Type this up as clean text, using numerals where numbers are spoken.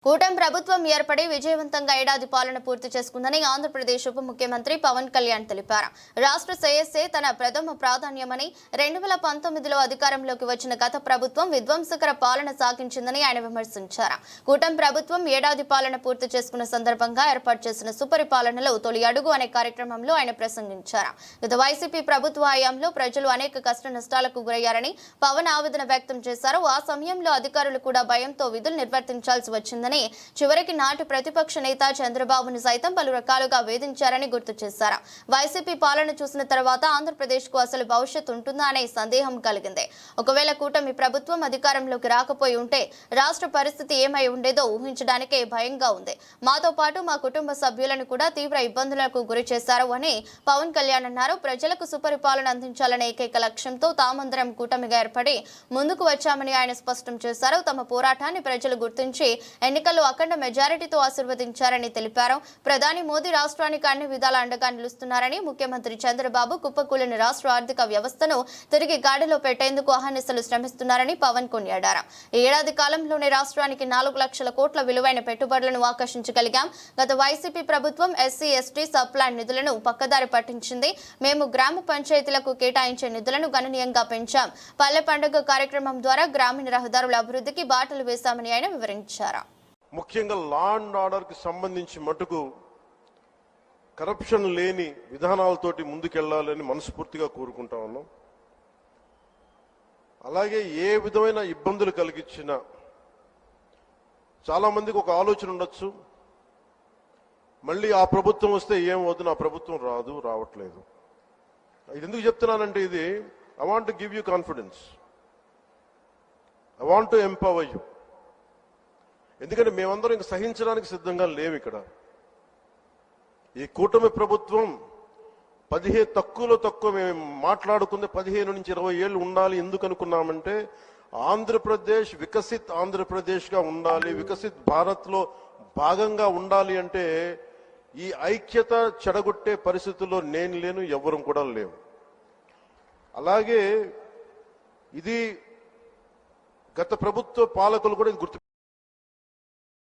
కూటమి ప్రభుత్వం ఏర్పడి విజయవంతంగా ఏడాది పాలన పూర్తి చేసుకుందని ఆంధ్రప్రదేశ్ ఉప ముఖ్యమంత్రి పవన్ కళ్యాణ్ తెలిపారు. రాష్ట్ర శ్రేయస్సే తన ప్రథమ ప్రాధాన్యమని 2019లో అధికారంలోకి వచ్చిన గత ప్రభుత్వం విధ్వంసకర పాలన సాగించిందని ఆయన విమర్శించారు. కూటమి ప్రభుత్వం ఏడాది పాలన పూర్తి చేసుకున్న సందర్భంగా ఏర్పాటు చేసిన సుపరిపాలనలో తొలి అడుగు అనే కార్యక్రమంలో ఆయన ప్రసంగించారు. గత వైసీపీ ప్రభుత్వ హయాంలో ప్రజలు అనేక కష్ట నష్టాలకు గురయ్యారని పవన్ ఆవేదన వ్యక్తం చేశారు. ఆ సమయంలో అధికారులు కూడా భయంతో విధులు నిర్వర్తించాల్సి వచ్చిందని, చివరికి నాటి ప్రతిపక్ష నేత చంద్రబాబును సైతం పలు రకాలుగా వేధించారని గుర్తు చేశారు. వైసీపీ పాలన చూసిన తర్వాత ఆంధ్రప్రదేశ్ కు అసలు భవిష్యత్తు ఉంటుందా అనే సందేహం కలిగింది. ఒకవేళ కూటమి ప్రభుత్వం అధికారంలోకి రాకపోయి ఉంటే రాష్ట్ర పరిస్థితి ఏమై ఉండేదో ఊహించడానికే భయంగా ఉంది. మాతో పాటు మా కుటుంబ సభ్యులను కూడా తీవ్ర ఇబ్బందులకు గురి చేశారు అని పవన్ కళ్యాణ్ అన్నారు. ప్రజలకు సుపరిపాలన అందించాలనే ఏకైక లక్ష్యంతో తామందరం కూటమిగా ఏర్పడి ముందుకు వచ్చామని ఆయన స్పష్టం చేశారు. తమ పోరాటాన్ని ప్రజలు గుర్తించి ఎన్నికల్లో అఖండ మెజారిటీతో ఆశీర్వదించారని తెలిపారు. ప్రధాని మోదీ రాష్ట్రానికి అన్ని విధాల అండగా నిలుస్తున్నారని, ముఖ్యమంత్రి చంద్రబాబు కుప్పకూలిన రాష్ట్ర ఆర్థిక వ్యవస్థను తిరిగి గాడిలో పెట్టేందుకు అహర్నిశలు శ్రమిస్తున్నారని పవన్ కొనియాడారు. ఈ ఏడాది కాలంలోనే రాష్ట్రానికి 4 లక్షల కోట్ల విలువైన పెట్టుబడులను ఆకర్షించగలిగాం. గత వైసీపీ ప్రభుత్వం ఎస్సీ, ఎస్టీ సబ్ ప్లాన్ నిధులను పక్కదారి పట్టించింది. మేము గ్రామ పంచాయతీలకు కేటాయించే నిధులను గణనీయంగా పెంచాం. పల్లె పండుగ కార్యక్రమం ద్వారా గ్రామీణ రహదారుల అభివృద్ధికి బాటలు వేశామని ఆయన వివరించారు. ముఖ్యంగా లా అండ్ ఆర్డర్ కి సంబంధించి మటుకు కరప్షన్ లేని విధానాలతోటి ముందుకెళ్లాలని మనస్ఫూర్తిగా కోరుకుంటా ఉన్నాం. అలాగే ఏ విధమైన ఇబ్బందులు కలిగించినా చాలా మందికి ఒక ఆలోచన ఉండొచ్చు, మళ్ళీ ఆ ప్రభుత్వం వస్తే ఏమవుతుంది, ఆ ప్రభుత్వం రావట్లేదు. ఇది ఎందుకు చెప్తున్నానంటే, ఇది I want to give you confidence, I want to empower you. ఎందుకంటే మేమందరం ఇంక సహించడానికి సిద్ధంగా లేవు. ఇక్కడ ఈ కూటమి ప్రభుత్వం తక్కువ మేము మాట్లాడుకుంది 15 నుంచి 20 ఏళ్ళు ఉండాలి. ఎందుకు అనుకున్నామంటే, ఆంధ్రప్రదేశ్ వికసిత్ ఆంధ్రప్రదేశ్ గా ఉండాలి, వికసిత్ భారత్ లో భాగంగా ఉండాలి. అంటే ఈ ఐక్యత చెడగొట్టే పరిస్థితుల్లో నేను లేను, ఎవరు కూడా లేవు. అలాగే ఇది గత ప్రభుత్వ పాలకులు కూడా ఇది గుర్తు